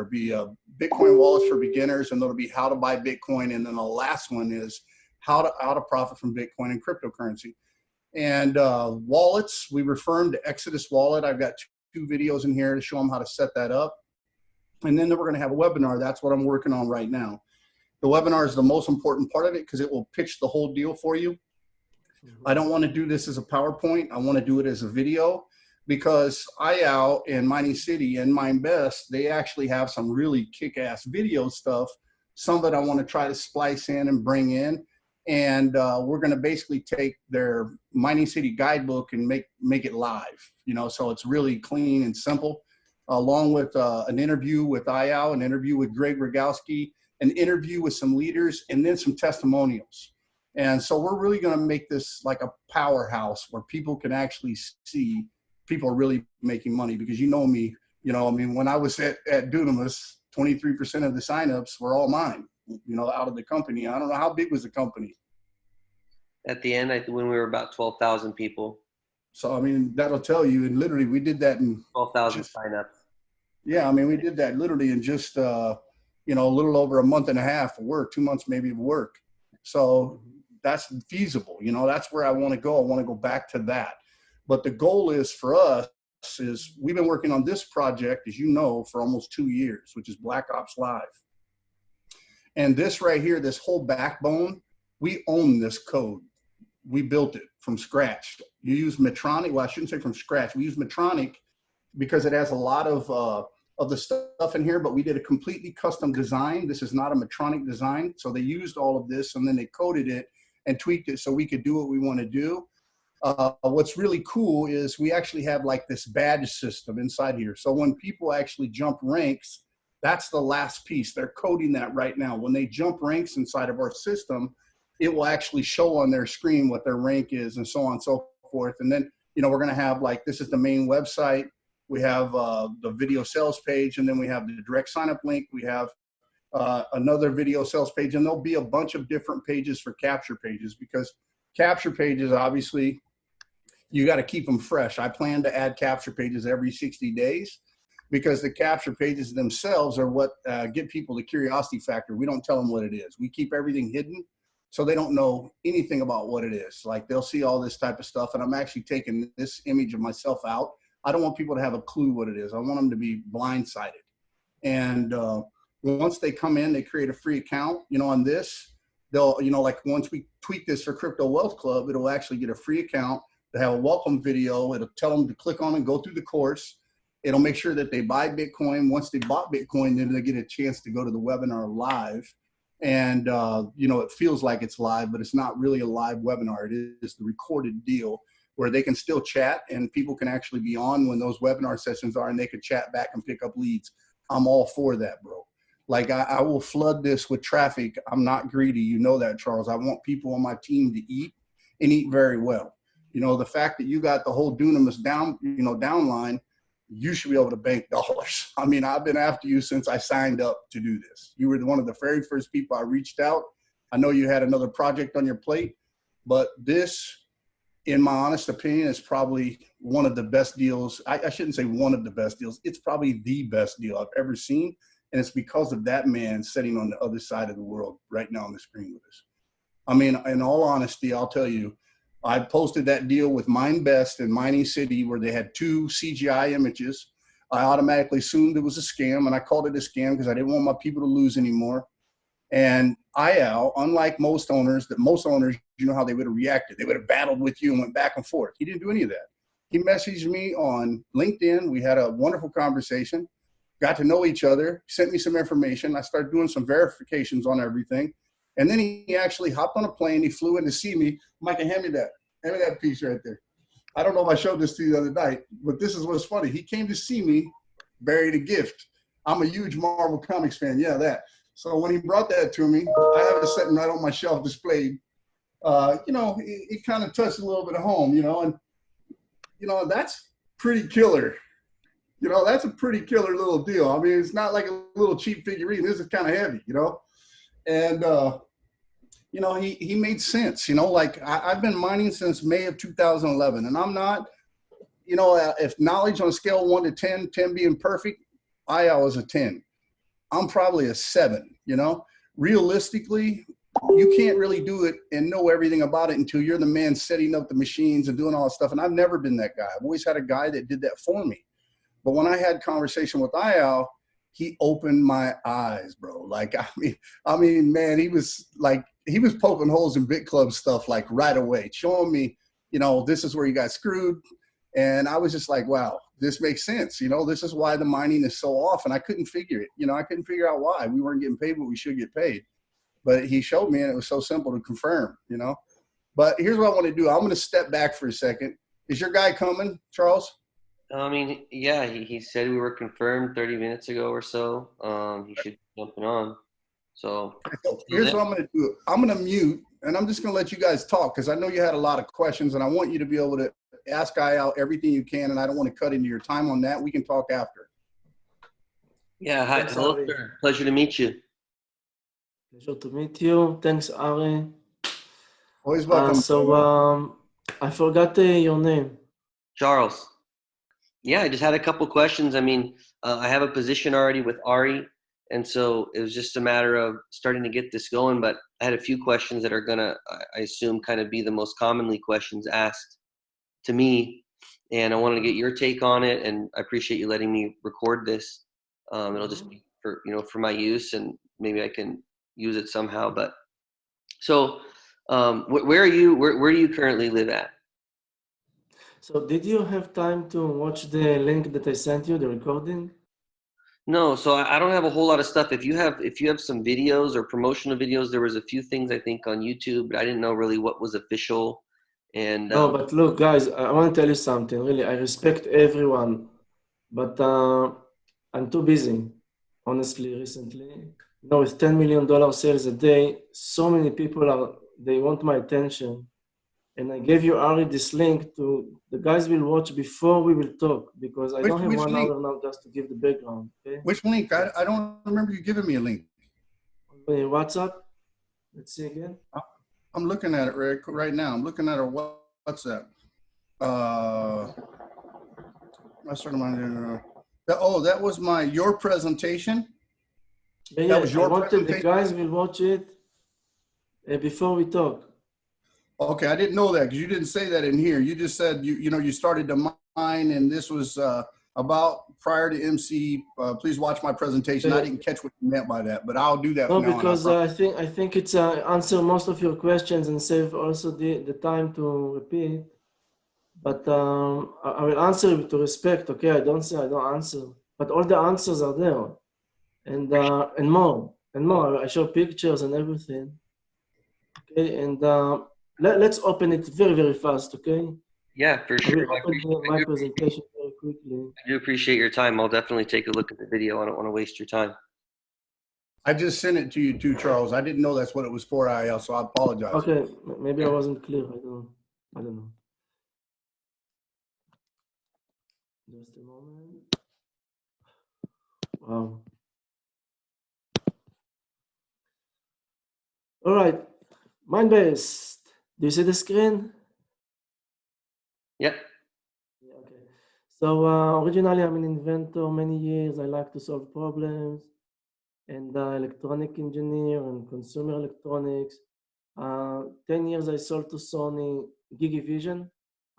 There'll be Bitcoin wallets for beginners, and there'll be how to buy Bitcoin. And then the last one is how to profit from Bitcoin and cryptocurrency. And wallets, we refer them to Exodus Wallet. I've got two videos in here to show them how to set that up. And then we're going to have a webinar. That's what I'm working on right now. The webinar is the most important part of it because it will pitch the whole deal for you. I don't want to do this as a PowerPoint. I want to do it as a video because Eyal and MiningCity and MineBest, they actually have some really kick-ass video stuff. Some of it I want to try to splice in and bring in. And we're going to basically take their MiningCity guidebook and make it live, you know, so it's really clean and simple, along with an interview with Eyal, an interview with Greg Rogowski, an interview with some leaders, and then some testimonials. And so we're really going to make this like a powerhouse where people can actually see people are really making money. Because you know me, you know, I mean, when I was at Dunamis, 23% of the signups were all mine, you know, out of the company. I don't know, how big was the company? At the end, when we were about 12,000 people. So, I mean, that'll tell you. And literally, we did that in 12,000 signups. Yeah, I mean, we did that literally in just, you know, a little over a month and a half of work, 2 months maybe of work. So that's feasible. You know, that's where I want to go. I want to go back to that. But the goal is for us is we've been working on this project, as you know, for almost 2 years, which is Black Ops Live. And this right here, this whole backbone, we own this code. We built it from scratch. You use Medtronic. Well, I shouldn't say from scratch. We use Medtronic because it has a lot of the stuff in here, but we did a completely custom design. This is not a Medtronic design. So they used all of this and then they coded it and tweaked it so we could do what we want to do. What's really cool is we actually have like this badge system inside here. So when people actually jump ranks, that's the last piece. They're coding that right now. When they jump ranks inside of our system, it will actually show on their screen what their rank is and so on and so forth. And then, you know, we're going to have like, this is the main website. We have the video sales page, and then we have the direct sign up link. We have another video sales page, and there'll be a bunch of different pages for capture pages, because capture pages, obviously, you got to keep them fresh. I plan to add capture pages every 60 days because the capture pages themselves are what get people the curiosity factor. We don't tell them what it is. We keep everything hidden so they don't know anything about what it is. Like, they'll see all this type of stuff, and I'm actually taking this image of myself out. I don't want people to have a clue what it is. I want them to be blindsided. And once they come in, they create a free account, you know, on this. They'll, you know, like once we tweak this for Crypto Wealth Club, it'll actually get a free account. They have a welcome video. It'll tell them to click on and go through the course. It'll make sure that they buy Bitcoin. Once they bought Bitcoin, then they get a chance to go to the webinar live. And, you know, it feels like it's live, but it's not really a live webinar. It is the recorded deal where they can still chat and people can actually be on when those webinar sessions are, and they can chat back and pick up leads. I'm all for that, bro. Like, I will flood this with traffic. I'm not greedy. You know that, Charles. I want people on my team to eat and eat very well. You know, the fact that you got the whole Dunamis downline, you should be able to bank dollars. I mean, I've been after you since I signed up to do this. You were one of the very first people I reached out. I know you had another project on your plate, but this, in my honest opinion, is probably one of the best deals. I shouldn't say one of the best deals. It's probably the best deal I've ever seen. And it's because of that man sitting on the other side of the world right now on the screen with us. I mean, in all honesty, I'll tell you, I posted that deal with MineBest and MiningCity where they had 2 CGI images. I automatically assumed it was a scam, and I called it a scam because I didn't want my people to lose anymore. And Eyal, unlike most owners, you know how they would have reacted. They would have battled with you and went back and forth. He didn't do any of that. He messaged me on LinkedIn. We had a wonderful conversation, got to know each other, sent me some information. I started doing some verifications on everything. And then he actually hopped on a plane. He flew in to see me. Mike, hand me that. Hand me that piece right there. I don't know if I showed this to you the other night, but this is what's funny. He came to see me, buried a gift. I'm a huge Marvel Comics fan. Yeah, that. So when he brought that to me, I have it sitting right on my shelf displayed. You know, it kind of touched a little bit of home, you know, and, you know, that's pretty killer. You know, that's a pretty killer little deal. I mean, it's not like a little cheap figurine. This is kind of heavy, you know, and, you know, he made sense, you know, like I've been mining since May of 2011, and I'm not, you know, if knowledge on a scale of 1 to 10, 10 being perfect, I was a 10. I'm probably a 7, you know? Realistically, you can't really do it and know everything about it until you're the man setting up the machines and doing all that stuff. And I've never been that guy. I've always had a guy that did that for me. But when I had conversation with Eyal, he opened my eyes, bro. Like, man, he was poking holes in Bit Club stuff like right away, showing me, this is where you got screwed. And I was just like, wow, this makes sense. This is why the mining is so off. And I couldn't figure it. I couldn't figure out why we weren't getting paid what we should get paid. But he showed me, and it was so simple to confirm, But here's what I want to do. I'm going to step back for a second. Is your guy coming, Charles? I mean, yeah, he said we were confirmed 30 minutes ago or so. He should be jumping on. So here's what I'm going to do. I'm going to mute, and I'm just going to let you guys talk because I know you had a lot of questions, and I want you to be able to ask Eyal everything you can, and I don't want to cut into your time on that. We can talk after. Yeah, hi. Hello, sir. Pleasure to meet you. Pleasure to meet you. Thanks, Ari. Always welcome. I forgot your name. Charles. Yeah, I just had a couple questions. I mean, I have a position already with Ari, and so it was just a matter of starting to get this going. But I had a few questions that are gonna, I assume, kind of be the most commonly questions asked to me, and I wanted to get your take on it. And I appreciate you letting me record this. It'll just be for my use, and maybe I can use it somehow. But so, where are you? Where do you currently live at? So did you have time to watch the link that I sent you, the recording? No, so I don't have a whole lot of stuff. If you have some videos or promotional videos, there was a few things I think on YouTube, but I didn't know really what was official. And no, but look, guys, I want to tell you something. Really, I respect everyone, but I'm too busy, honestly, recently. With $10 million sales a day, so many people they want my attention. And I gave you, Ari, this link to the guys will watch before we will talk because I don't have 1 hour now just to give the background. Okay? Which link? I don't remember you giving me a link. On your WhatsApp. Let's see again. I'm looking at it right now. I'm looking at our WhatsApp. That was your presentation. Yeah, that was your presentation. The guys will watch it before we talk. Okay, I didn't know that because you didn't say that in here. You just said you started to mine, and this was about prior to MC. Please watch my presentation. I didn't catch what you meant by that, but I'll do that. No, because I think it's answer most of your questions and save also the time to repeat. But I will answer with respect. Okay, I don't say I don't answer, but all the answers are there, and more. I show pictures and everything. Okay, and let's open it very, very fast, okay? Yeah, for sure. I will open my presentation very quickly. I do appreciate your time. I'll definitely take a look at the video. I don't want to waste your time. I just sent it to you too, Charles. I didn't know that's what it was for, Eyal, so I apologize. Okay, maybe I wasn't clear. I don't know. Just a moment. Wow. All right, MineBest. Do you see the screen? Yep. Yeah, okay. So originally I'm an inventor many years. I like to solve problems and electronic engineer and consumer electronics. 10 years I sold to Sony GigiVision.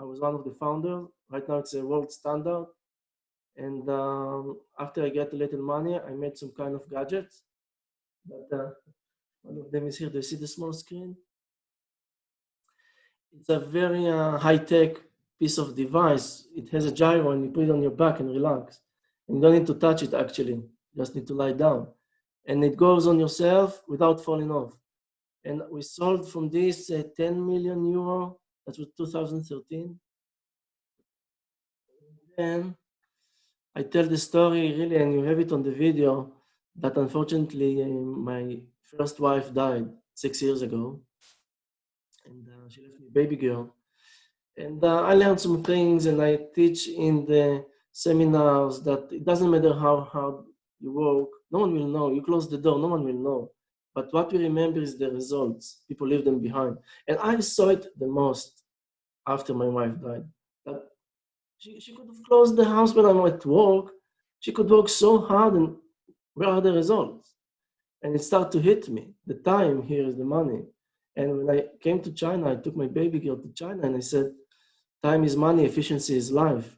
I was one of the founders. Right now it's a world standard. And after I get a little money, I made some kind of gadgets. But one of them is here. Do you see the small screen? It's a very high-tech piece of device. It has a gyro and you put it on your back and relax. And you don't need to touch it actually, you just need to lie down. And it goes on yourself without falling off. And we sold from this 10 million euro, that was 2013. And I tell the story really, and you have it on the video, that unfortunately my first wife died 6 years ago. And she left me a baby girl. And I learned some things, and I teach in the seminars that it doesn't matter how hard you work, no one will know. You close the door, no one will know. But what we remember is the results. People leave them behind. And I saw it the most after my wife died. That she could have closed the house when I'm at work. She could work so hard, and Where are the results? And it started to hit me. The time here is the money. And when I came to China, I took my baby girl to China and I said, time is money, efficiency is life.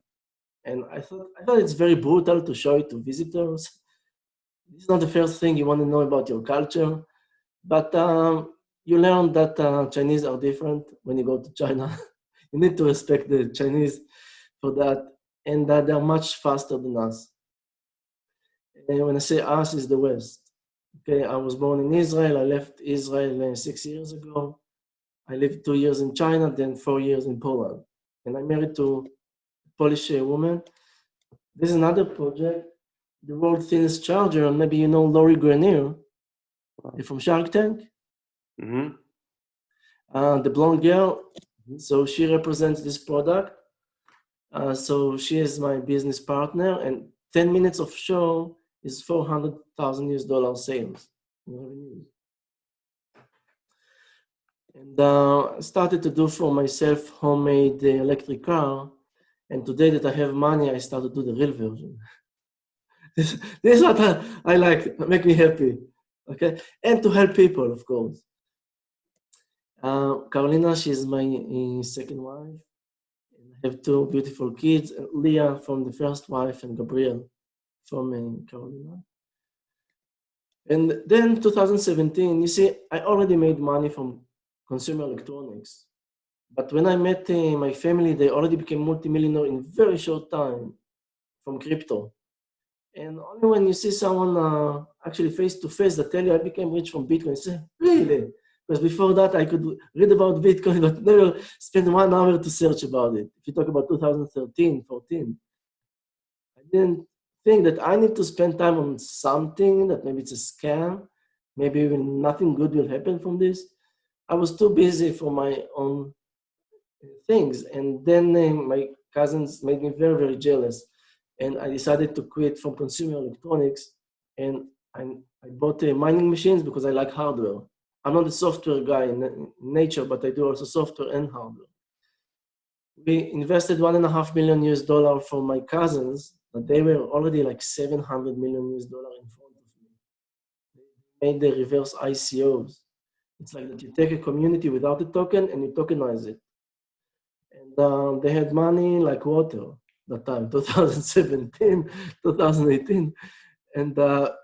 And I thought it's very brutal to show it to visitors. This is not the first thing you want to know about your culture, but you learn that Chinese are different when you go to China. You need to respect the Chinese for that, and that they're much faster than us. And when I say us, is the West. Okay, I was born in Israel. I left Israel 6 years ago. I lived 2 years in China, then 4 years in Poland. And I married to a Polish woman. This is another project, the world's thinnest charger. And maybe you know Lori Grenier from Shark Tank. Mm-hmm. The blonde girl. So she represents this product. So she is my business partner, and 10 minutes of show is $400,000 sales in revenue. And I started to do for myself homemade electric car. And today that I have money, I start to do the real version. this is what I like, make me happy. Okay, and to help people, of course. Carolina, she's my second wife. I have 2 beautiful kids, Leah from the first wife and Gabriel from Carolina. And then 2017, you see, I already made money from consumer electronics. But when I met my family, they already became multimillionaire in a very short time from crypto. And only when you see someone actually face to face that tell you I became rich from Bitcoin, you say, really? Because before that, I could read about Bitcoin, but never spend 1 hour to search about it. If you talk about 2013, 14, I didn't think that I need to spend time on something that maybe it's a scam, maybe even nothing good will happen from this. I was too busy for my own things. And then my cousins made me very, very jealous. And I decided to quit from consumer electronics. And I bought mining machines because I like hardware. I'm not a software guy in nature, but I do also software and hardware. We invested $1.5 million for my cousins, but they were already like $700 million in front of me. They made the reverse ICOs. It's like that you take a community without a token and you tokenize it. And they had money like water that time, 2017, 2018. And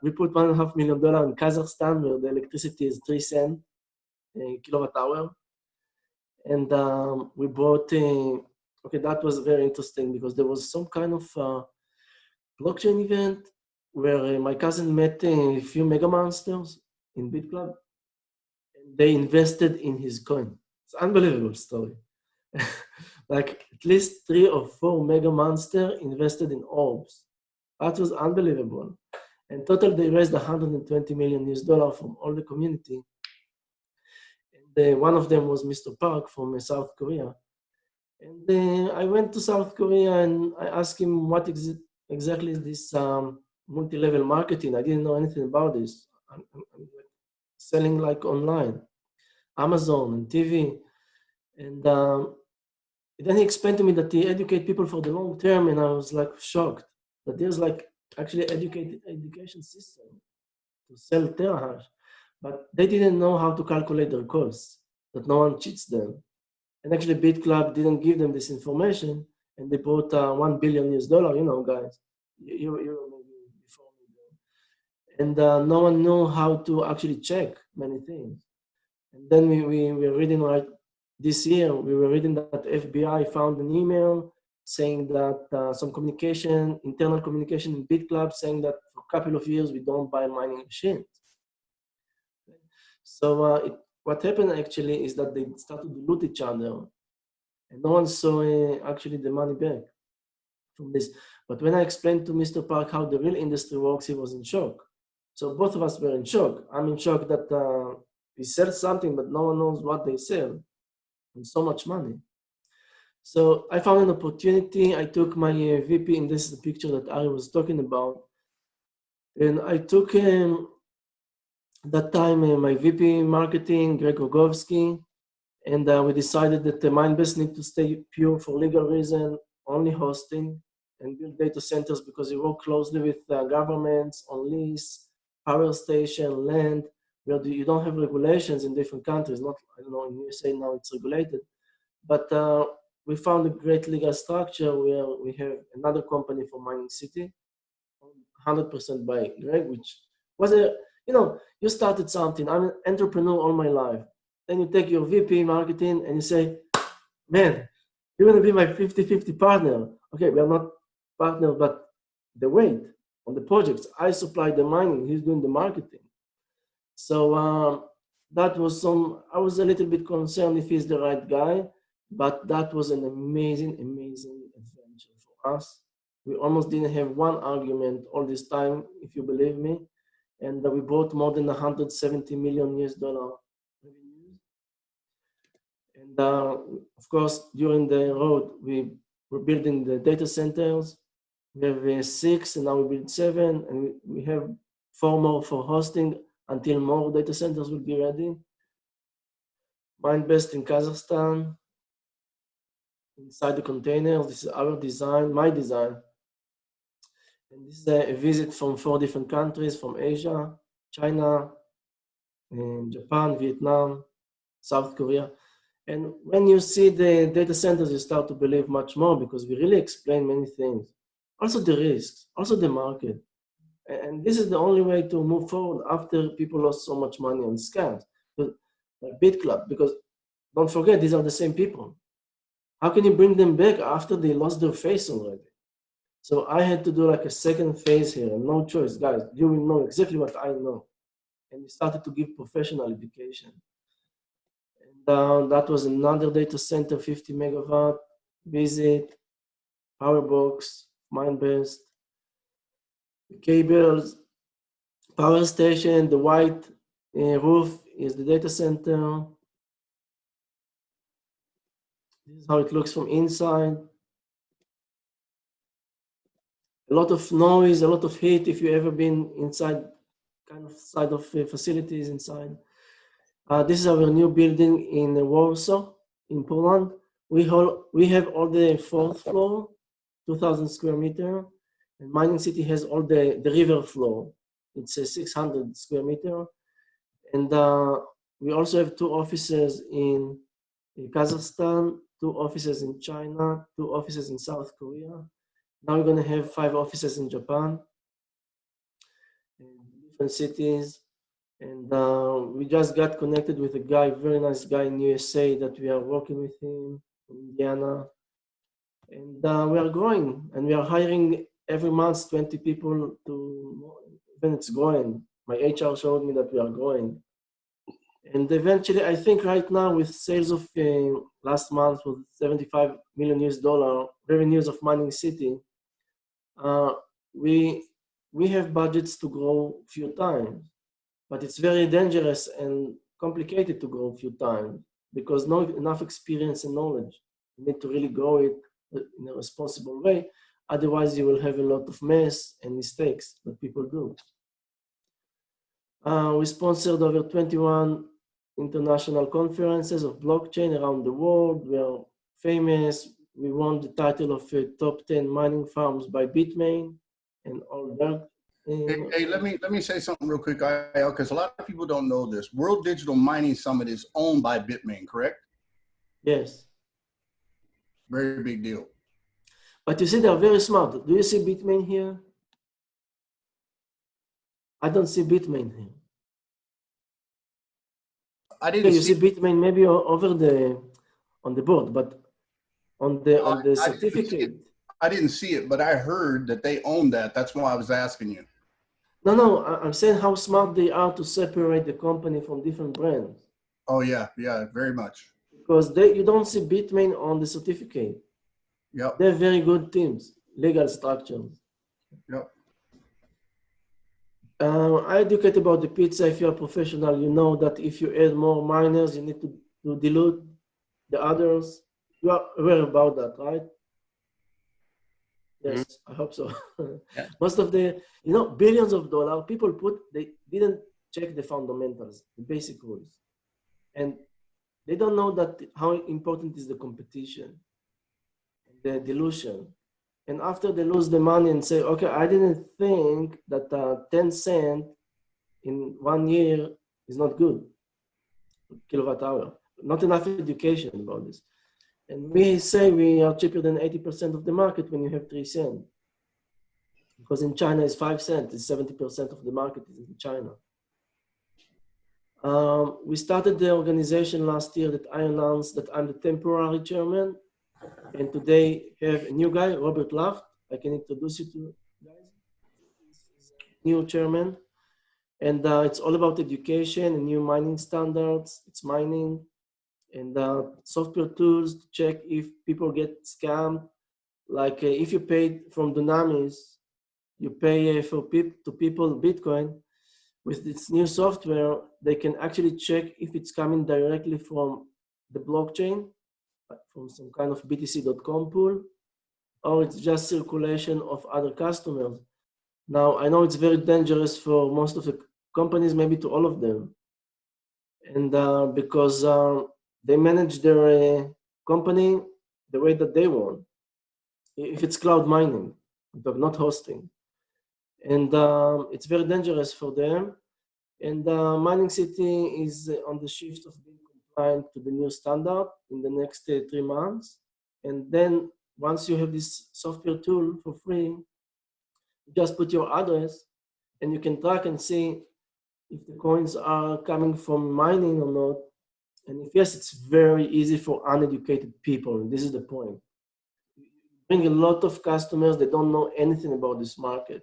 we put $1.5 million in Kazakhstan, where the electricity is 3 cents a kilowatt hour. And we bought, okay, that was very interesting because there was some kind of blockchain event where my cousin met a few mega monsters in BitClub. And they invested in his coin. It's an unbelievable story. Like at least 3 or 4 mega monsters invested in orbs. That was unbelievable. And total, they raised $120 million from all the community. And one of them was Mr. Park from South Korea. And I went to South Korea and I asked him what exactly is this multi-level marketing. I didn't know anything about this. I'm selling like online, Amazon and TV. And then he explained to me that he educates people for the long term, and I was like shocked that there's like actually education system to sell terahash, but they didn't know how to calculate their costs, that no one cheats them. And actually BitClub didn't give them this information, and they bought $1 billion, you know, guys, you maybe before me. And no one knew how to actually check many things. And then we were reading, like this year, we were reading that FBI found an email saying that some communication, internal communication in BitClub, saying that for a couple of years we don't buy mining machines. So what happened actually is that they started to loot each other, and no one saw actually the money back from this. But when I explained to Mr. Park how the real industry works, he was in shock. So both of us were in shock. I'm in shock that we sell something, but no one knows what they sell, and so much money. So I found an opportunity. I took my VP, and this is the picture that Ari was talking about. And I took that time my VP marketing, Greg Rogovsky, and we decided that the MineBest need to stay pure for legal reason, only hosting, and build data centers because we work closely with governments on lease, power station, land, where you don't have regulations in different countries. Not, I don't know, in USA now it's regulated. But we found a great legal structure where we have another company for MiningCity, 100% by Greg, which was you started something. I'm an entrepreneur all my life. Then you take your VP marketing and you say, man, you're going to be my 50-50 partner. Okay, we are not partners, but the weight on the projects. I supply the mining, he's doing the marketing. So that was I was a little bit concerned if he's the right guy, but that was an amazing adventure for us. We almost didn't have one argument all this time, if you believe me. And we brought more than $170 million revenues. And of course, during the road, we were building the data centers. We have 6, and now we build 7, and we have 4 more for hosting until more data centers will be ready. MineBest in Kazakhstan. Inside the containers, this is our design, my design. And this is a visit from 4 different countries, from Asia, China, and Japan, Vietnam, South Korea. And when you see the data centers, you start to believe much more because we really explain many things. Also the risks, also the market. And this is the only way to move forward after people lost so much money on scams. Like BitClub, because don't forget, these are the same people. How can you bring them back after they lost their face already? So I had to do like a second phase here, no choice, guys. You will know exactly what I know. And we started to give professional education. And that was another data center, 50 megawatt, visit, Powerbox, MineBest, the cables, power station, the white roof is the data center. This is how it looks from inside. A lot of noise, a lot of heat if you've ever been inside, kind of side of facilities inside. This is our new building in Warsaw, in Poland. We have all the 4th floor, 2,000 square meter, and MiningCity has all the river floor. It's a 600 square meter. And we also have 2 offices in Kazakhstan, 2 offices in China, 2 offices in South Korea. Now we're going to have 5 offices in Japan, in different cities. And we just got connected with a guy, very nice guy in USA that we are working with him in Indiana. And we are growing, and we are hiring every month 20 people when it's growing. My HR showed me that we are growing. And eventually, I think right now with sales of last month with $75 million revenues of MiningCity, we have budgets to grow a few times, but it's very dangerous and complicated to grow a few times because not enough experience and knowledge. You need to really grow it in a responsible way. Otherwise, you will have a lot of mess and mistakes that people do. We sponsored over 21 international conferences of blockchain around the world. We are famous. We won the title of top 10 mining farms by Bitmain and all that. Hey, let me say something real quick, Eyal, because a lot of people don't know this. World Digital Mining Summit is owned by Bitmain, correct? Yes. Very big deal. But you see, they're very smart. Do you see Bitmain here? I don't see Bitmain here. I didn't see Bitmain maybe over on the board, but on the certificate. I didn't see it, but I heard that they own that. That's why I was asking you. No, I'm saying how smart they are to separate the company from different brands. Oh yeah, very much. Because you don't see Bitmain on the certificate. Yep. They're very good teams, legal structures. Yep. I educate about the pizza. If you're a professional, you know that if you add more miners, you need to dilute the others. You are aware about that, right? Yes, I hope so. Yeah. Most of the, billions of dollars, people they didn't check the fundamentals, the basic rules. And they don't know that how important is the competition, the dilution. And after they lose the money and say, okay, I didn't think that 10 cents in 1 year is not good, kilowatt hour. Not enough education about this. And we say we are cheaper than 80% of the market when you have 3 cents. Because in China it's 5 cents, it's 70% of the market is in China. We started the organization last year that I announced that I'm the temporary chairman. And today have a new guy, Robert Laft. I can introduce you to guys. He's a new chairman. And it's all about education and new mining standards. It's mining and software tools to check if people get scammed. Like if you paid from Dunamis, you pay to people Bitcoin. With this new software, they can actually check if it's coming directly from the blockchain, from some kind of BTC.com pool, or it's just circulation of other customers. Now, I know it's very dangerous for most of the companies, maybe to all of them. And because they manage their company the way that they want. If it's cloud mining, but not hosting. And it's very dangerous for them. And MiningCity is on the shift of being compliant to the new standard in the next 3 months. And then once you have this software tool for free, you just put your address and you can track and see if the coins are coming from mining or not. And if yes, it's very easy for uneducated people. And this is the point. You bring a lot of customers that don't know anything about this market.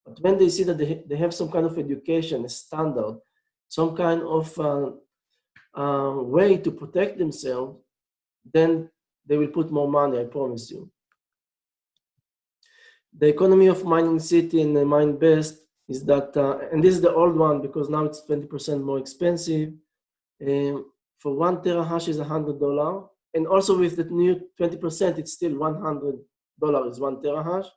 But when they see that they have some kind of education, a standard, some kind of way to protect themselves, then they will put more money, I promise you. The economy of MiningCity and MineBest is that, and this is the old one because now it's 20% more expensive. For 1 terahash is $100. And also with the new 20%, it's still $100 is 1 terahash.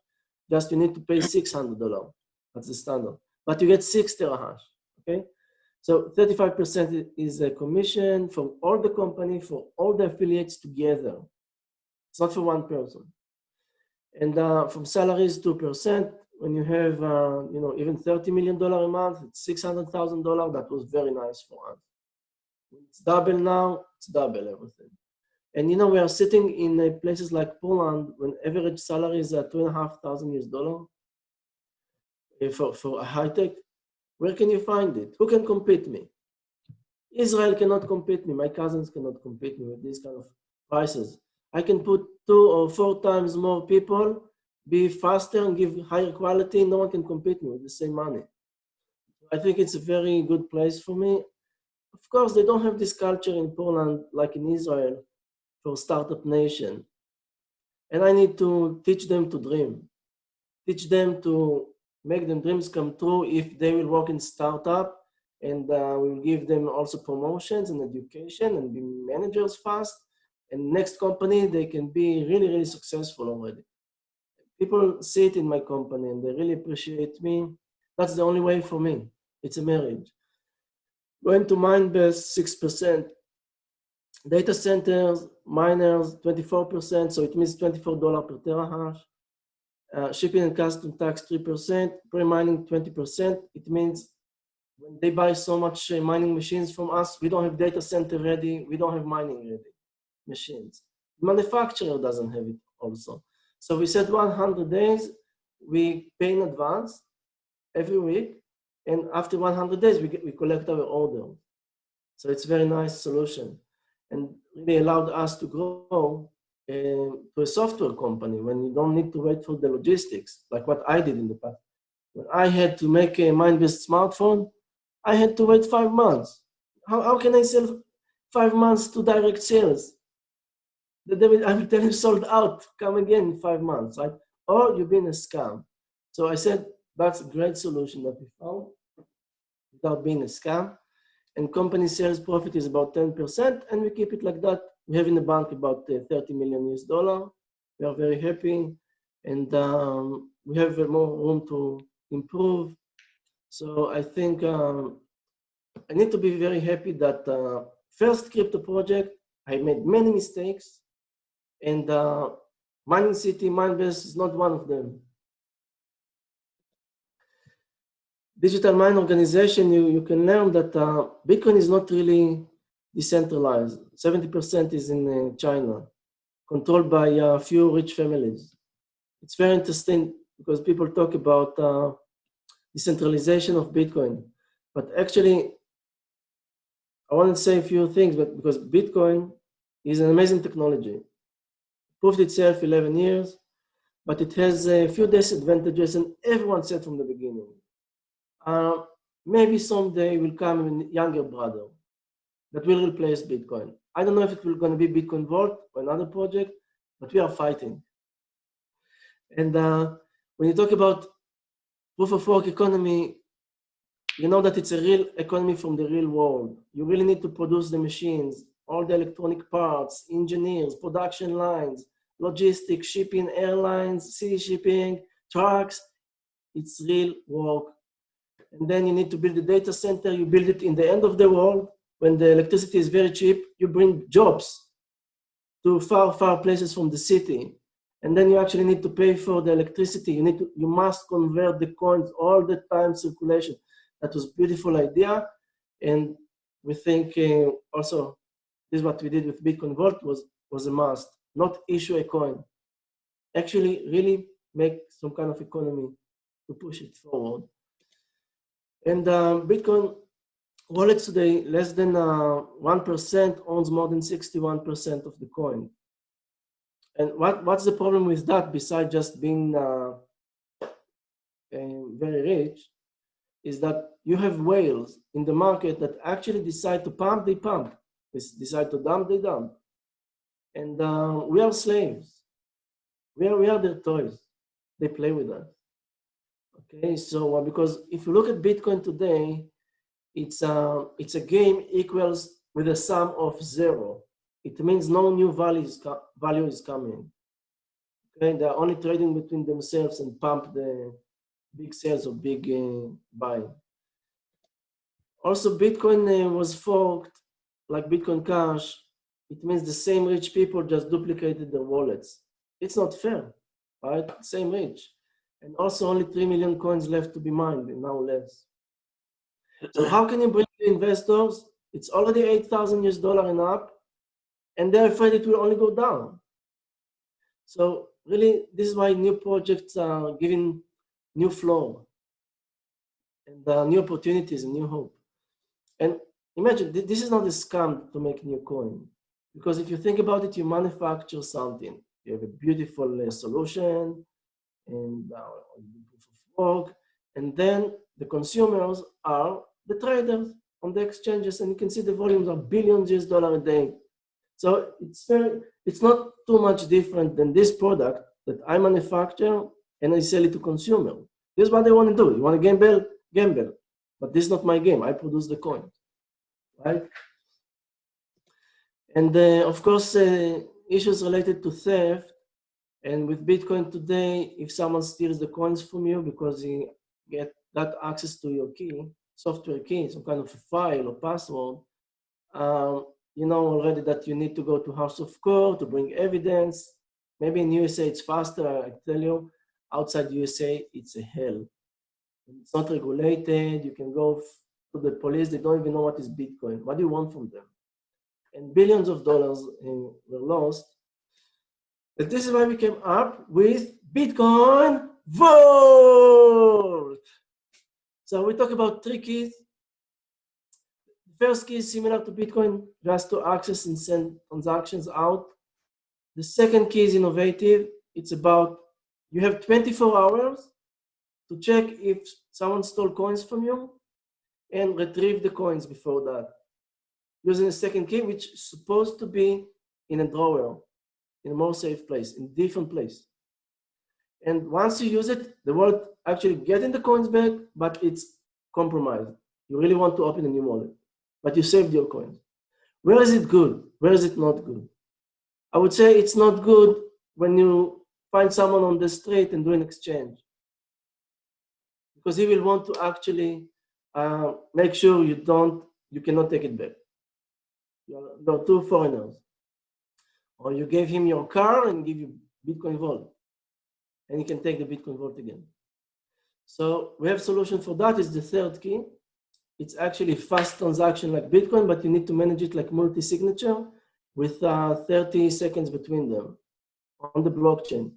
Just you need to pay $600. That's the standard. But you get 6 terahash, okay? So 35% is a commission for all the company, for all the affiliates together. It's not for one person. And from salaries, 2%. When you have, even $30 million a month, it's $600,000. That was very nice for us. When it's double now, it's double everything. And we are sitting in places like Poland when average salary is $2,500 for a high tech. Where can you find it? Who can compete me? Israel cannot compete me. My cousins cannot compete me with these kind of prices. I can put 2 or 4 times more people, be faster and give higher quality. No one can compete me with the same money. I think it's a very good place for me. Of course, they don't have this culture in Poland like in Israel for startup nation. And I need to teach them to dream. Teach them to make them dreams come true if they will work in startup, and we'll give them also promotions and education and be managers fast. And next company, they can be really, really successful already. People see it in my company and they really appreciate me. That's the only way for me. It's a marriage. Going to MineBest, 6%. Data centers, miners, 24%. So it means $24 per terahash. Shipping and custom tax 3%, pre-mining 20%. It means when they buy so much mining machines from us, we don't have data center ready, we don't have mining ready machines. The manufacturer doesn't have it also. So we said 100 days, we pay in advance every week, and after 100 days, we collect our order. So it's a very nice solution, and really allowed us to grow to a software company when you don't need to wait for the logistics, like what I did in the past. When I had to make a MineBest smartphone, I had to wait 5 months. How can I sell 5 months to direct sales? I will tell you sold out, come again in 5 months, right? Or you've been a scam. So I said, that's a great solution that we found without being a scam. And company sales profit is about 10%, and we keep it like that. We have in the bank about $30 million US. We are very happy, and we have more room to improve. So I think I need to be very happy that first crypto project, I made many mistakes, and MiningCity, MineBest is not one of them. digital mine organization, you can learn that Bitcoin is not really decentralized. 70% is in China, controlled by a few rich families. It's very interesting because people talk about decentralization of Bitcoin, but actually, I want to say a few things, but because Bitcoin is an amazing technology, proved itself 11 years, but it has a few disadvantages, and everyone said from the beginning. Maybe someday will come a younger brother that will replace Bitcoin. I don't know if it will going to be Bitcoin Vault or another project, but we are fighting. And when you talk about proof of work economy, you know that it's a real economy from the real world. You really need to produce the machines, all the electronic parts, engineers, production lines, logistics, shipping, airlines, sea shipping, trucks. It's real work. And then you need to build a data center. You build it in the end of the world. When the electricity is very cheap, you bring jobs to far, far places from the city. And then you actually need to pay for the electricity. You must convert the coins all the time circulation. That was a beautiful idea. And we think also, this is what we did with Bitcoin Vault was a must. Not issue a coin. Actually really make some kind of economy to push it forward. And Bitcoin wallets today, less than 1% owns more than 61% of the coin. And what's the problem with that besides just being very rich is that you have whales in the market that actually decide to pump, they pump. They decide to dump, they dump. And we are slaves. We are their toys. They play with us. Okay, so because if you look at Bitcoin today, it's a game equals with a sum of 0. It means no new value is coming. Okay, they're only trading between themselves and pump the big sales or big buying. Also, Bitcoin was forked like Bitcoin Cash. It means the same rich people just duplicated their wallets. It's not fair, right? Same rich. And also only 3 million coins left to be mined, and now less. So how can you bring the investors? It's already $8,000 and up, and they're afraid it will only go down. So really, this is why new projects are giving new flow and new opportunities and new hope. And imagine, this is not a scam to make new coin. Because if you think about it, you manufacture something. You have a beautiful solution and proof of work, and then the consumers are the traders on the exchanges, and you can see the volumes are billions of dollars a day. So it's not too much different than this product that I manufacture and I sell it to consumer. This is what they want to do. You want to gamble? Gamble. But this is not my game. I produce the coin, right? And of course, issues related to theft. And with Bitcoin today, if someone steals the coins from you because he got access to your key, software key, some kind of a file or password, you know already that you need to go to House of Court to bring evidence. Maybe in USA it's faster, I tell you. Outside USA, it's a hell. It's not regulated. You can go to the police. They don't even know what is Bitcoin. What do you want from them? And billions of dollars were lost. And this is why we came up with Bitcoin Vault. So we talk about 3 keys. The first key is similar to Bitcoin, just to access and send transactions out. The second key is innovative. It's about you have 24 hours to check if someone stole coins from you and retrieve the coins before that. Using a second key, which is supposed to be in a drawer, in a more safe place, in a different place. And once you use it, the wallet actually getting the coins back, but it's compromised. You really want to open a new wallet, but you saved your coins. Where is it good? Where is it not good? I would say it's not good when you find someone on the street and do an exchange, because he will want to actually make sure you cannot take it back. You're 2 foreigners. Or you gave him your car and give you Bitcoin Vault, and he can take the Bitcoin Vault again. So we have solution for that. Is the third key. It's actually fast transaction like Bitcoin, but you need to manage it like multi-signature with 30 seconds between them on the blockchain.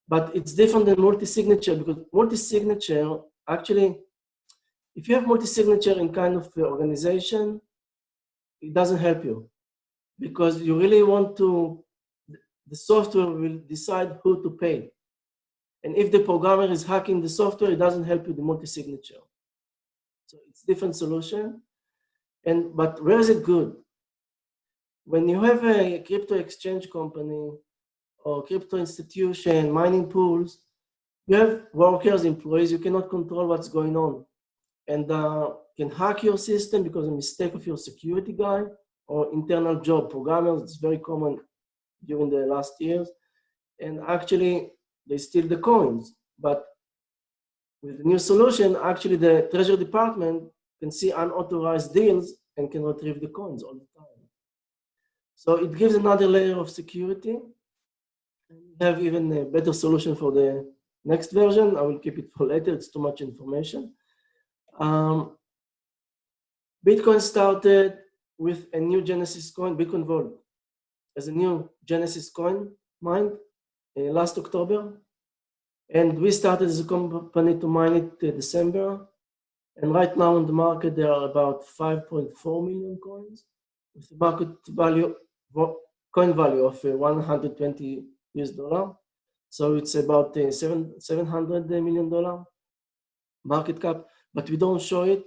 But it's different than multi-signature because multi-signature, actually, if you have multi-signature in kind of organization, it doesn't help you because you really want to, the software will decide who to pay. And if the programmer is hacking the software, it doesn't help you the multi-signature. So it's different solution. But where is it good? When you have a crypto exchange company or crypto institution, mining pools, you have workers, employees, you cannot control what's going on. And can hack your system because of a mistake of your security guy or internal job programmers. It's very common during the last years. And actually, they steal the coins. But with the new solution, actually the Treasury Department can see unauthorized deals and can retrieve the coins all the time. So it gives another layer of security. And we have even a better solution for the next version. I will keep it for later. It's too much information. Bitcoin started with a new Genesis coin, Bitcoin Vault, as a new Genesis coin mined last October. And we started as a company to mine it December. And right now on the market, there are about 5.4 million coins with a market value, coin value of $120. So it's about $700 million market cap, but we don't show it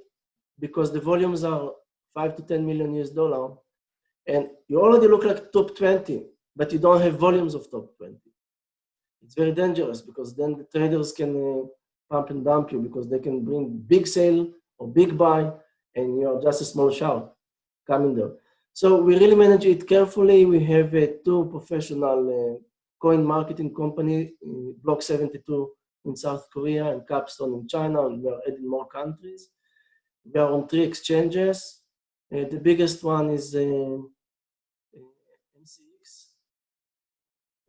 because the volumes are $5 to $10 million. And you already look like top 20, but you don't have volumes of top 20. It's very dangerous because then the traders can pump and dump you because they can bring big sale or big buy and you're just a small shark coming there. So we really manage it carefully. We have two professional coin marketing company, Block 72 in South Korea and Capstone in China, and we are adding more countries. We are on 3 exchanges. The biggest one is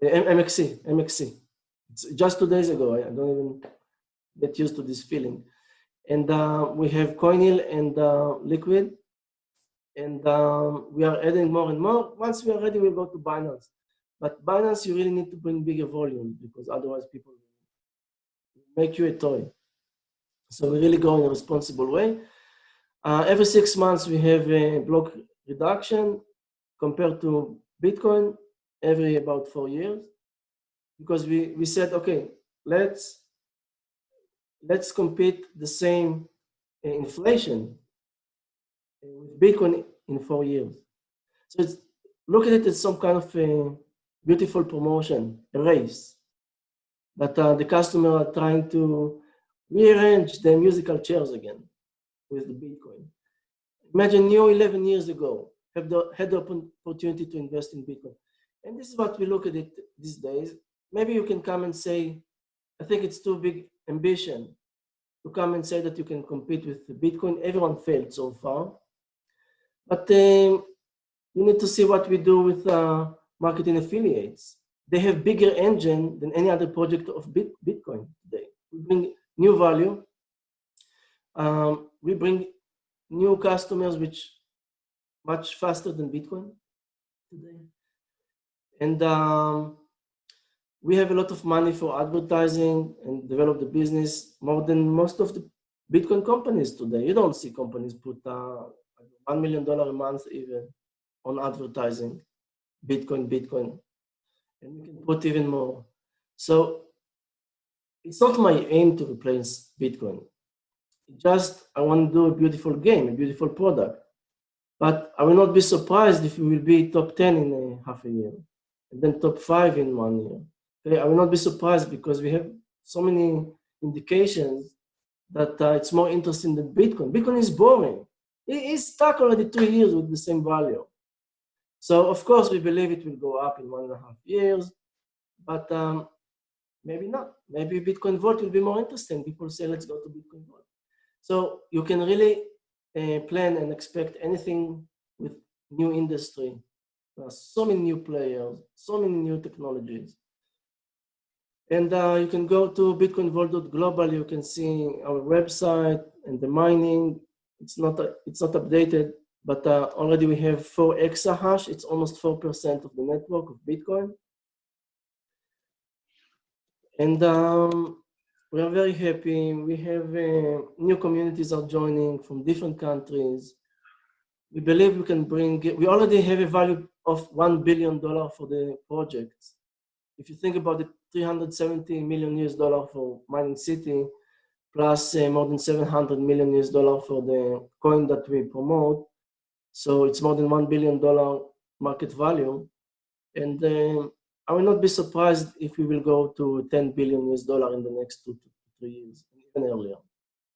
MXC. It's just 2 days ago. I don't even get used to this feeling. And we have CoinHill and Liquid. And we are adding more and more. Once we are ready, we'll go to Binance. But Binance, you really need to bring bigger volume because otherwise people will make you a toy. So we really go in a responsible way. Every 6 months, we have a block reduction compared to Bitcoin every about 4 years. Because we said, okay, let's compete the same inflation with Bitcoin in 4 years. So look at it as some kind of a beautiful promotion, a race that the customer are trying to rearrange their musical chairs again with the Bitcoin. Imagine you 11 years ago had the opportunity to invest in Bitcoin. And this is what we look at it these days. Maybe you can come and say, I think it's too big ambition to come and say that you can compete with Bitcoin. Everyone failed so far. But you need to see what we do with marketing affiliates. They have bigger engine than any other project of Bitcoin today. We bring new value. We bring new customers, which much faster than Bitcoin today. And we have a lot of money for advertising and develop the business more than most of the Bitcoin companies today. You don't see companies put $1 million a month even on advertising, Bitcoin. And we can put even more. So it's not my aim to replace Bitcoin. Just I want to do a beautiful game, a beautiful product. But I will not be surprised if we will be top 10 in half a year, and then top 5 in 1 year. Okay, I will not be surprised because we have so many indications that it's more interesting than Bitcoin. Bitcoin is boring. It is stuck already 2 years with the same value. So of course we believe it will go up in 1.5 years, but maybe not. Maybe Bitcoin Vault will be more interesting. People say, let's go to Bitcoin Vault. So you can really plan and expect anything with new industry. There are so many new players, so many new technologies. And you can go to bitcoinvault.global. You can see our website and the mining. It's not updated, but already we have 4 exahash. It's almost 4% of the network of Bitcoin. And we are very happy. We have new communities are joining from different countries. We believe we can bring, we already have a value of $1 billion for the project. If you think about it, $370 million for MiningCity, plus more than $700 million for the coin that we promote. So it's more than $1 billion market value. And I will not be surprised if we will go to $10 billion in the next 2 to 3 years, even earlier.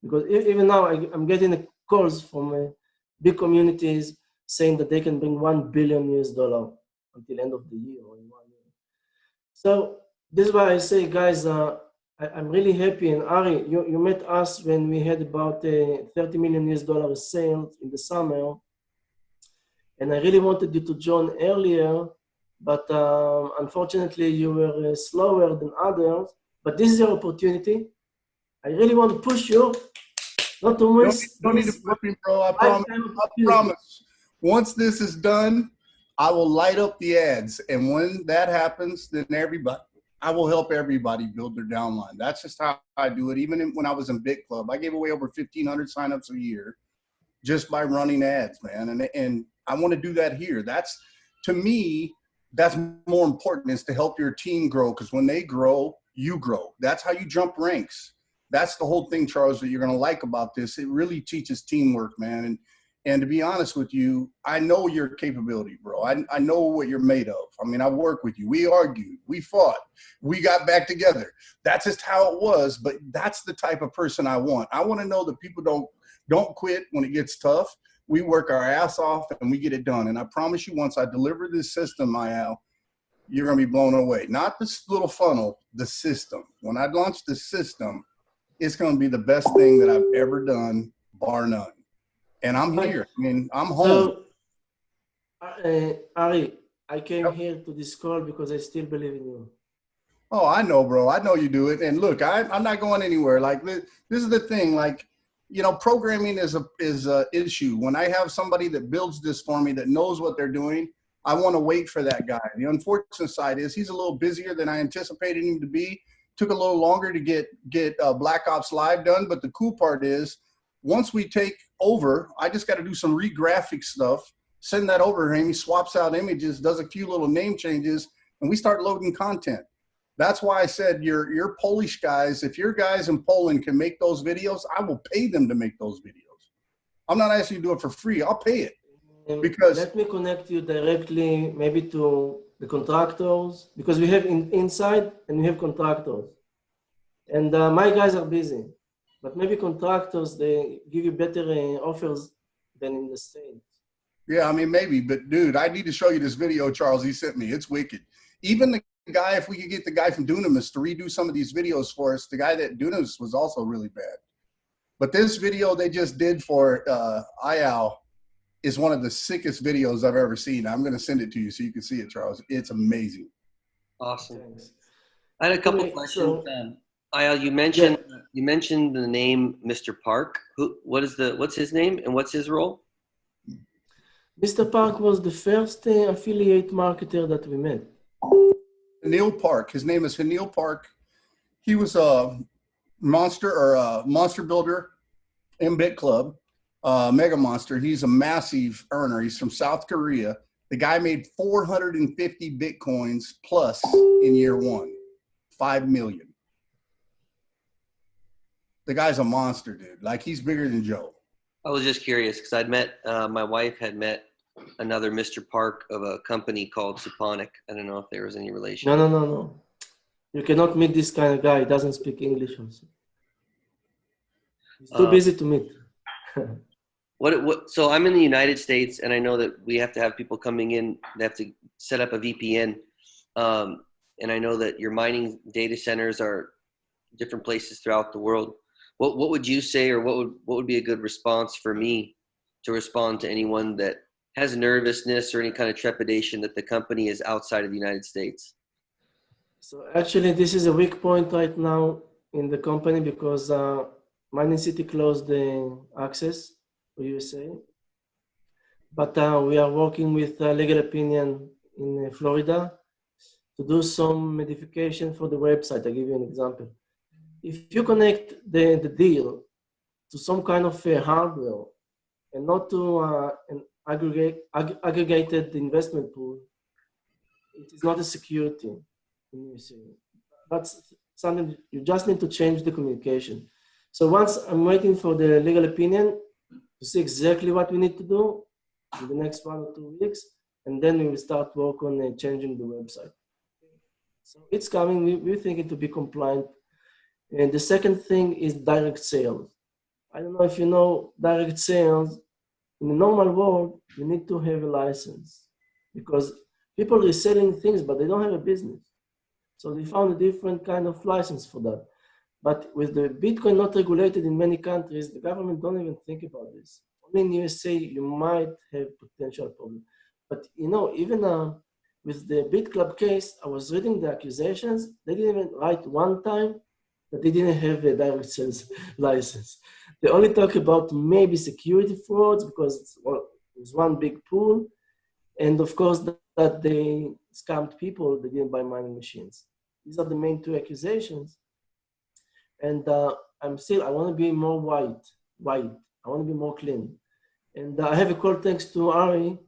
Because even now, I'm getting calls from big communities saying that they can bring $1 billion until end of the year or in 1 year. So this is why I say, guys, I'm really happy. And Ari, you met us when we had about $30 million sales in the summer. And I really wanted you to join earlier, but unfortunately you were slower than others. But this is your opportunity. I really want to push you, not to miss. Don't need to push me, bro. I promise. Once this is done, I will light up the ads. And when that happens, then I will help everybody build their downline. That's just how I do it. Even when I was in Bit Club, I gave away over 1,500 signups a year just by running ads, man. And I want to do that here. That's, to me, that's more important, is to help your team grow, because when they grow, you grow. That's how you jump ranks. That's the whole thing, Charles, that you're going to like about this. It really teaches teamwork, man. And to be honest with you, I know your capability, bro. I know what you're made of. I mean, I work with you. We argued. We fought. We got back together. That's just how it was. But that's the type of person I want. I want to know that people don't quit when it gets tough. We work our ass off and we get it done. And I promise you, once I deliver this system, Eyal, you're going to be blown away. Not this little funnel, the system. When I launch the system, it's going to be the best thing that I've ever done, bar none. And I'm here. I mean, I'm home. So, Ari, I came here to this call because I still believe in you. Oh, I know, bro. I know you do it. And look, I'm not going anywhere. Like, this is the thing. Like, you know, programming is a issue. When I have somebody that builds this for me, that knows what they're doing, I want to wait for that guy. The unfortunate side is he's a little busier than I anticipated him to be. Took a little longer to get Black Ops Live done. But the cool part is, once we take over, I just got to do some re-graphic stuff, send that over to him. He swaps out images, does a few little name changes, and we start loading content. That's why I said your Polish guys, if your guys in Poland can make those videos, I will pay them to make those videos. I'm not asking you to do it for free. I'll pay it. Because let me connect you directly maybe to the contractors, because we have inside and we have contractors. And my guys are busy. But maybe contractors, they give you better offers than in the States. Yeah, I mean, maybe. But, dude, I need to show you this video Charles he sent me. It's wicked. Even the guy, if we could get the guy from Dunamis to redo some of these videos for us, the guy that Dunamis was also really bad. But this video they just did for Eyal is one of the sickest videos I've ever seen. I'm going to send it to you so you can see it, Charles. It's amazing. Awesome. Thanks. I had a couple questions. Eyal, you mentioned the name Mr. Park. What's his name and what's his role? Mr. Park was the first affiliate marketer that we met. Neil Park. His name is Neil Park. He was a monster builder in Bit Club, Mega Monster. He's a massive earner. He's from South Korea. The guy made 450 Bitcoins plus in year one, 5 million. The guy's a monster, dude. Like, he's bigger than Joe. I was just curious because I'd met, my wife had met another Mr. Park of a company called Suponic. I don't know if there was any relation. No. You cannot meet this kind of guy. He doesn't speak English also. He's too busy to meet. So I'm in the United States, and I know that we have to have people coming in. They have to set up a VPN. And I know that your mining data centers are different places throughout the world. What would you say, or what would be a good response for me to respond to anyone that has nervousness or any kind of trepidation that the company is outside of the United States? So actually, this is a weak point right now in the company because MiningCity closed the access for USA. But we are working with legal opinion in Florida to do some modification for the website. I'll give you an example. If you connect the deal to some kind of hardware and not to an aggregated investment pool, it is not a security in USA. That's something you just need to change the communication. So once I'm waiting for the legal opinion to see exactly what we need to do in the next 1 or 2 weeks, and then we will start work on changing the website. So it's coming. We think it to be compliant. And the second thing is direct sales. I don't know if you know direct sales. In the normal world, you need to have a license because people are selling things, but they don't have a business. So they found a different kind of license for that. But with the Bitcoin not regulated in many countries, the government don't even think about this. Only in USA, you might have potential problem. But you know, even with the BitClub case, I was reading the accusations. They didn't even write one time that they didn't have a direct sales license. They only talk about maybe security frauds because it was one big pool. And of course, that they scammed people that didn't buy mining machines. These are the main two accusations. And I want to be more white. I want to be more clean. And I have a call thanks to Ari,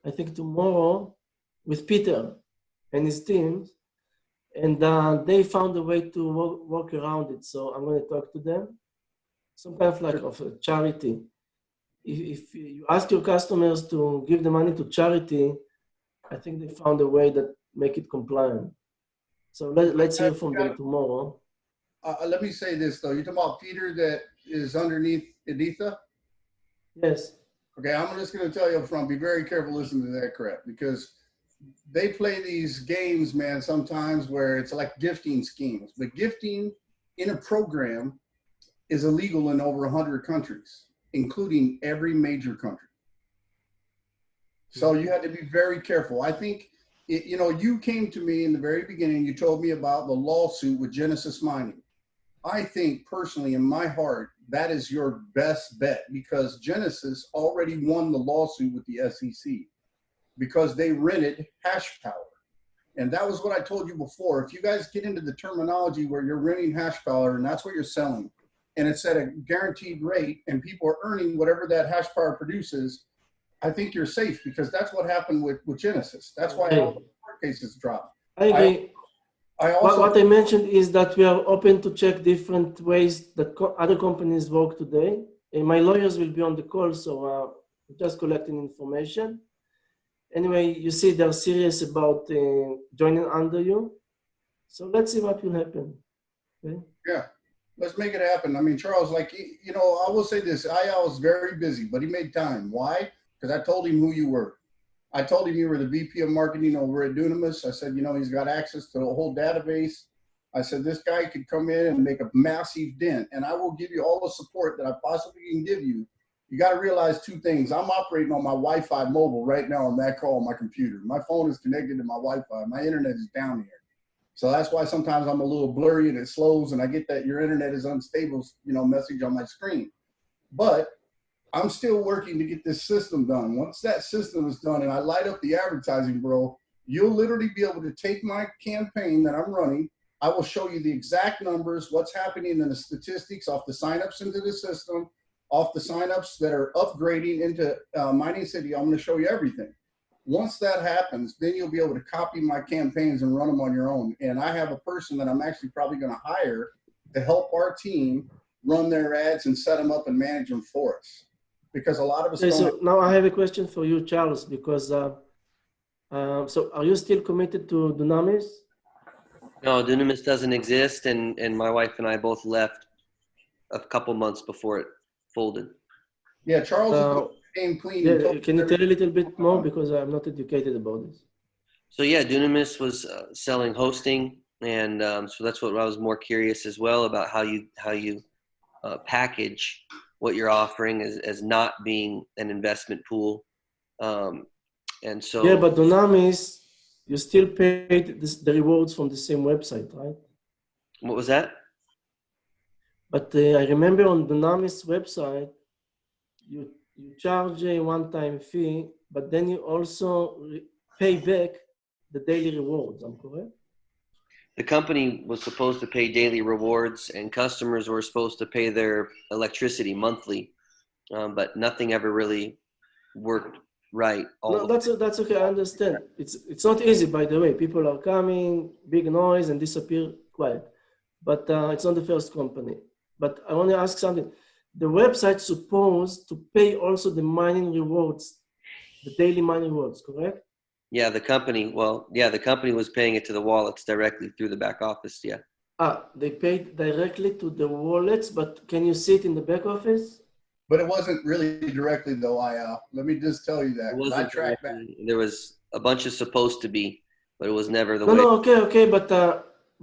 I think tomorrow, with Peter and his team. And they found a way to work around it. So I'm going to talk to them. Some kind of like of a charity. If you ask your customers to give the money to charity, I think they found a way that make it compliant. So let's hear from them tomorrow. Let me say this though. You're talking about Peter that is underneath Editha? Yes. Okay, I'm just going to tell you up front, be very careful listening to that crap because they play these games, man, sometimes where it's like gifting schemes. But gifting in a program is illegal in over 100 countries, including every major country. So you had to be very careful. I think, you came to me in the very beginning, you told me about the lawsuit with Genesis Mining. I think personally in my heart, that is your best bet because Genesis already won the lawsuit with the SEC because they rented hash power. And that was what I told you before. If you guys get into the terminology where you're renting hash power and that's what you're selling, and it's at a guaranteed rate and people are earning whatever that hash power produces, I think you're safe because that's what happened with Genesis. That's why all the court cases dropped. I agree. What I mentioned is that we are open to check different ways that other companies work today. And my lawyers will be on the call, so just collecting information. Anyway, you see they're serious about joining under you. So let's see what will happen. Okay? Yeah, let's make it happen. I mean, Charles, I will say this. Eyal was very busy, but he made time. Why? Because I told him who you were. I told him you were the VP of marketing over at Dunamis. I said, he's got access to the whole database. I said, this guy could come in and make a massive dent, and I will give you all the support that I possibly can give you. You got to realize two things. I'm operating on my Wi-Fi mobile right now on that call on my computer. My phone is connected to my Wi-Fi. My internet is down here. So that's why sometimes I'm a little blurry and it slows, and I get that your internet is unstable, message on my screen. But I'm still working to get this system done. Once that system is done and I light up the advertising, bro, you'll literally be able to take my campaign that I'm running. I will show you the exact numbers, what's happening in the statistics off the signups into the system, off the signups that are upgrading into MiningCity. I'm going to show you everything. Once that happens, then you'll be able to copy my campaigns and run them on your own. And I have a person that I'm actually probably going to hire to help our team run their ads and set them up and manage them for us. Because a lot of us so now I have a question for you, Charles, because so are you still committed to Dunamis? No, Dunamis doesn't exist, and my wife and I both left a couple months before it folded. Yeah, Charles came clean. Yeah, can you tell a little bit more because I'm not educated about this? So yeah, Dunamis was selling hosting, and so that's what I was more curious as well about how you package what you're offering as not being an investment pool. And so yeah, but Dunamis you still paid the rewards from the same website, right? What was that? But I remember on the Namis website, you charge a one-time fee, but then you also pay back the daily rewards. I'm correct? The company was supposed to pay daily rewards, and customers were supposed to pay their electricity monthly, but nothing ever really worked right. No, that's okay. I understand. It's not easy, by the way. People are coming, big noise, and disappear quiet. But it's not the first company. But I want to ask something. The website's supposed to pay also the mining rewards, the daily mining rewards, correct? Yeah, the company. Well, yeah, the company was paying it to the wallets directly through the back office. Yeah. They paid directly to the wallets, but can you see it in the back office? But it wasn't really directly though, Eyal. Let me just tell you that. It 'Cause I wasn't tracked back. directly. There was a bunch of supposed to be, but it was never the No, way. no, okay, but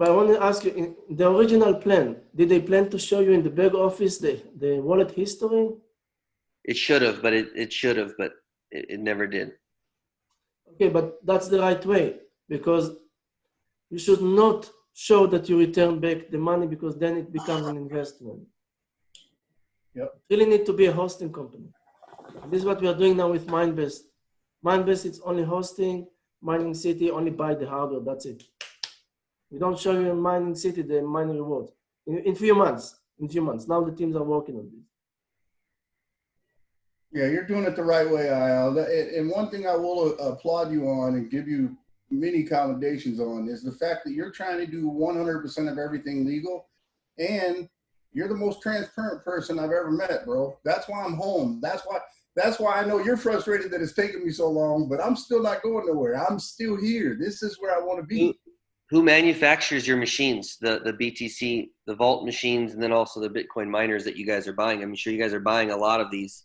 I want to ask you, in the original plan, did they plan to show you in the back office the wallet history? It should have, but it should have, but it never did. Okay, but that's the right way, because you should not show that you return back the money, because then it becomes an investment. Yep. You really need to be a hosting company. And this is what we are doing now with MineBest. MineBest is only hosting, MiningCity only buy the hardware, that's it. We don't show you in MiningCity the mining rewards. In few months. Now the teams are working on this. Yeah, you're doing it the right way, Eyal. And one thing I will applaud you on and give you many commendations on is the fact that you're trying to do 100% of everything legal, and you're the most transparent person I've ever met, bro. That's why I'm home. That's why I know you're frustrated that it's taken me so long, but I'm still not going nowhere. I'm still here. This is where I want to be. Who manufactures your machines? The BTC, the Vault machines, and then also the Bitcoin miners that you guys are buying. I'm sure you guys are buying a lot of these.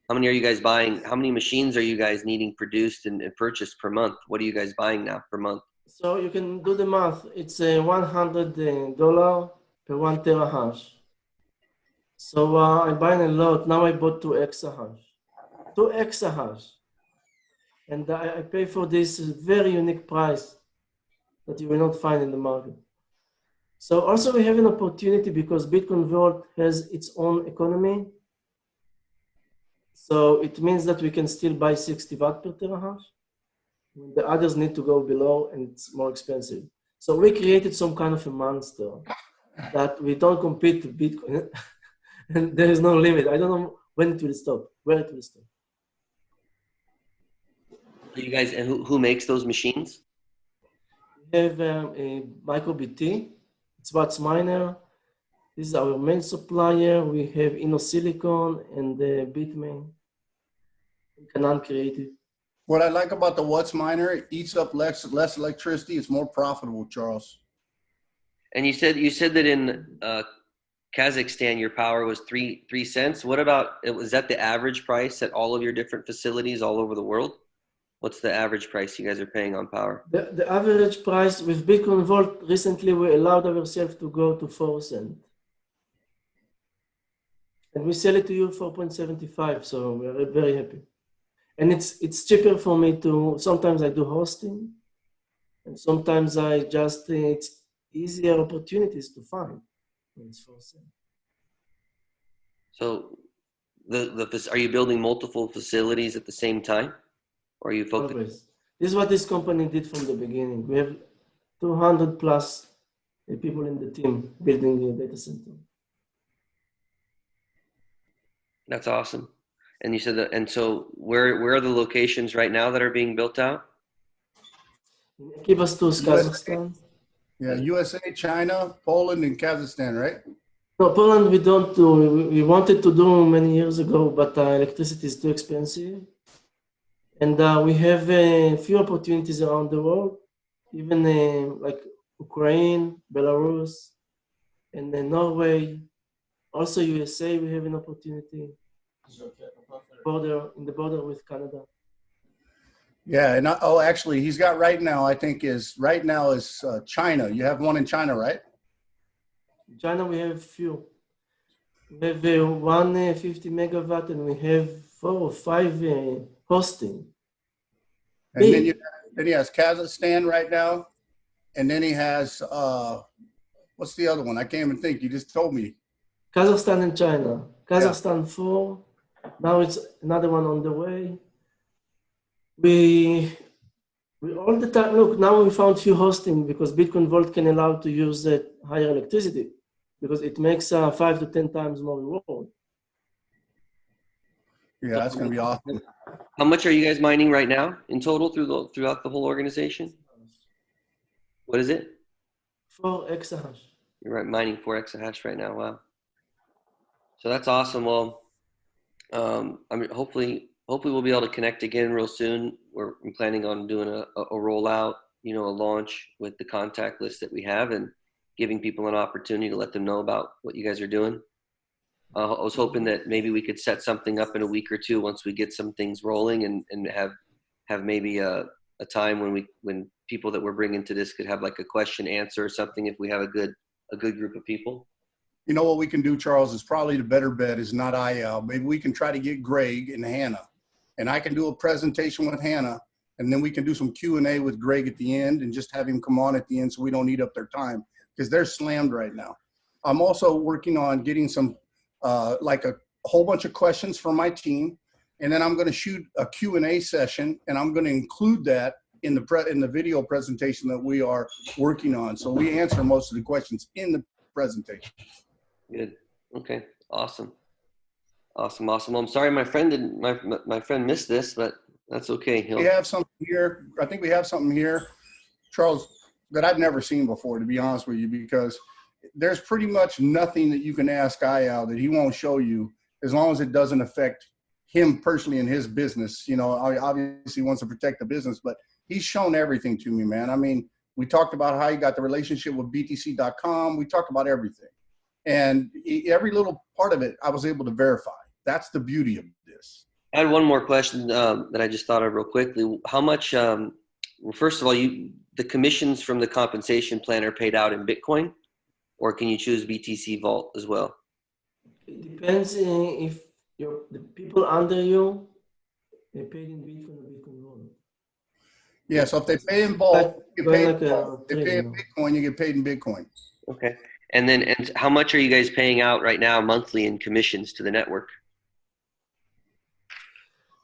How many are you guys buying? How many machines are you guys needing produced and purchased per month? What are you guys buying now per month? So you can do the math. It's $100 per 1 terahash. So I'm buying a lot. Now I bought 2 exahash. 2 exahash. And I pay for this very unique price that you will not find in the market. So also we have an opportunity because Bitcoin Vault has its own economy. So it means that we can still buy 60 watt per terahash. The others need to go below and it's more expensive. So we created some kind of a monster that we don't compete with Bitcoin. And there is no limit. I don't know when it will stop, where it will stop. You guys, and who makes those machines? We have a MicroBT. It's what's miner. This is our main supplier. We have InnoSilicon and Bitmain. Canaan Creative. What I like about the What's Miner, it eats up less electricity. It's more profitable, Charles. And you said that in Kazakhstan your power was three cents. What about, was that the average price at all of your different facilities all over the world? What's the average price you guys are paying on power? The average price with Bitcoin Vault, recently we allowed ourselves to go to 4 cents. And we sell it to you 4.75, so we're very happy. And it's cheaper for me to, sometimes I do hosting, and sometimes I just, it's easier opportunities to find when it's 4 cents. So are you building multiple facilities at the same time? Or are you focused? Always. This is what this company did from the beginning. We have 200 plus people in the team building a data center. That's awesome. And you said that, and so where are the locations right now that are being built out? Give us to Kazakhstan. Yeah, USA, China, Poland, and Kazakhstan, right? No, Poland we don't do. We wanted to do many years ago, but electricity is too expensive. And we have a few opportunities around the world, even like Ukraine, Belarus, and then Norway. Also USA, we have an opportunity. In the border with Canada. Yeah, and actually, he's got right now. I think is China. You have one in China, right? In China, we have few. We have 150 megawatt, and we have 4 or 5 hosting. And then Then he has Kazakhstan right now, and then he has what's the other one? I can't even think. You just told me. Kazakhstan and China. Kazakhstan 4. Now it's another one on the way. We all the time, look, now we found few hosting because Bitcoin Vault can allow to use higher electricity because it makes 5 to 10 times more reward. Yeah, that's going to be awesome. How much are you guys mining right now in total throughout the whole organization? What is it? 4 exahash. You're right, mining 4 exahash right now. Wow. So that's awesome. Well, I mean, hopefully we'll be able to connect again real soon. I'm planning on doing a rollout, a launch with the contact list that we have and giving people an opportunity to let them know about what you guys are doing. I was hoping that maybe we could set something up in a week or two once we get some things rolling and have maybe a time when people that we're bringing to this could have like a question answer or something if we have a good group of people. You know what we can do, Charles, is probably the better bet is not Eyal. Maybe we can try to get Greg and Hannah, and I can do a presentation with Hannah, and then we can do some Q&A with Greg at the end and just have him come on at the end so we don't eat up their time because they're slammed right now. I'm also working on getting some like a whole bunch of questions from my team, and then I'm going to shoot a Q&A session, and I'm going to include that in the video presentation that we are working on. So we answer most of the questions in the presentation. Good. Okay. Awesome. Well, I'm sorry my friend missed this, but that's okay. We have something here. I think we have something here, Charles, that I've never seen before, to be honest with you, because there's pretty much nothing that you can ask Eyal that he won't show you as long as it doesn't affect him personally in his business. Obviously he wants to protect the business, but he's shown everything to me, man. I mean, we talked about how he got the relationship with BTC.com. We talked about everything. And every little part of it, I was able to verify. That's the beauty of this. I had one more question that I just thought of real quickly. How much, well, first of all, the commissions from the compensation plan are paid out in Bitcoin, or can you choose BTC Vault as well? It depends if the people under you, they paid in Bitcoin or Bitcoin Vault. Yeah, so if they pay in Vault, you get paid in Vault. If they pay in Bitcoin, you get paid in Bitcoin. Okay. And how much are you guys paying out right now monthly in commissions to the network?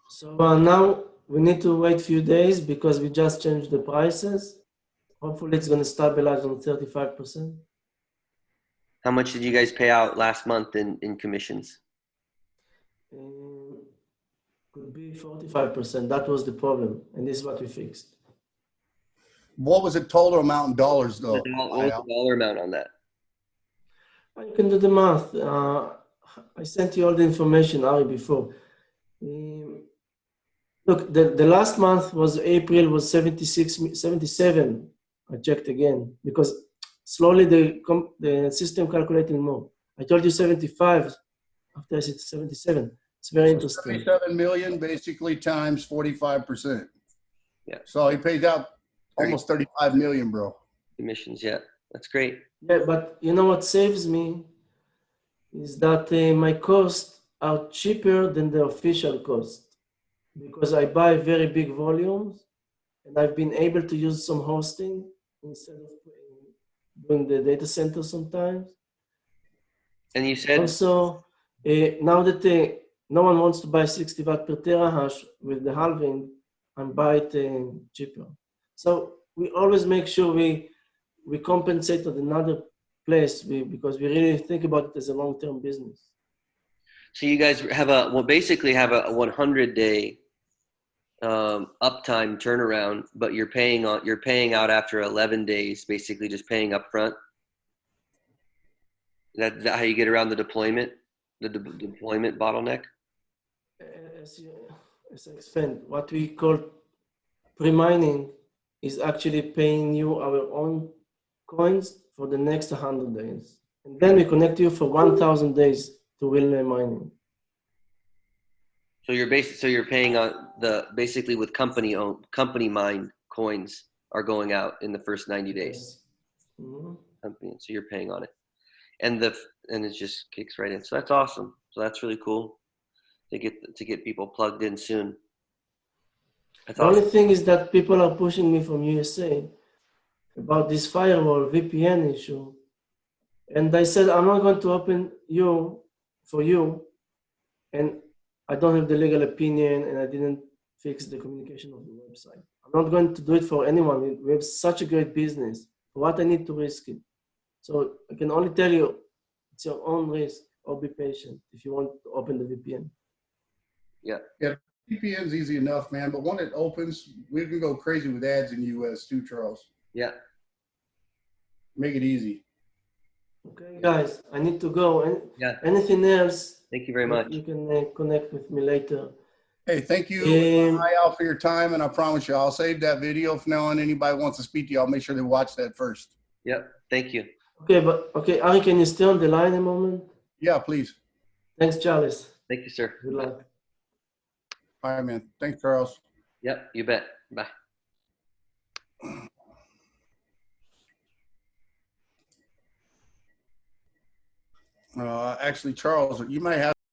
So now we need to wait a few days because we just changed the prices. Hopefully it's going to stabilize on 35%. How much did you guys pay out last month in commissions? Could be 45%. That was the problem. And this is what we fixed. What was the total amount in dollars, though? What was the dollar amount on that? You can do the math. I sent you all the information, Ari, before. Look, the last month was April, was 77. I checked again because slowly the system calculating more. I told you 75 after I said 77. It's very interesting. 77 million basically times 45%. Yeah. So he paid out almost 35 million, bro. Commissions, yeah. That's great. Yeah, but you know what saves me is that my costs are cheaper than the official cost because I buy very big volumes and I've been able to use some hosting instead of doing the data center sometimes. And you said also now that no one wants to buy 60 watt per terahash with the halving, I'm buying it cheaper. So we always make sure we compensate at another place because we really think about it as a long-term business. So you guys basically have a 100-day uptime turnaround, but you're paying out after 11 days, basically just paying up front. Is that how you get around the deployment bottleneck? As I explained, what we call pre-mining is actually paying you our own coins for the next 100 days. And then we connect you for 1,000 days to real mining. So you're paying on basically with company mined coins are going out in the first 90 days. Yes. Mm-hmm. So you're paying on it. And it just kicks right in. So that's awesome. So that's really cool to get people plugged in soon. That's The only awesome. thing is that people are pushing me from USA about this firewall VPN issue. And I said, I'm not going to open you for you. And I don't have the legal opinion and I didn't fix the communication of the website. I'm not going to do it for anyone. We have such a great business. For what I need to risk it? So I can only tell you, it's your own risk, or be patient if you want to open the VPN. Yeah. Yeah, VPN's easy enough, man. But when it opens, we can go crazy with ads in the US too, Charles. Yeah. Make it easy. Okay, guys, I need to go. And Yeah. anything else, Thank you very much. you can connect with me later. Hey, thank you, Um, Eyal, for your time. And I promise you, I'll save that video. From now on, anybody wants to speak to you, I'll make sure they watch that first. Yep. Thank you. okay, Ari, can you stay on the line a moment? Yeah, please. Thanks, Charles. Thank you, sir. Good luck. All right, man. Thanks, Charles. Yep. You bet. Bye. Actually, Charles, you might have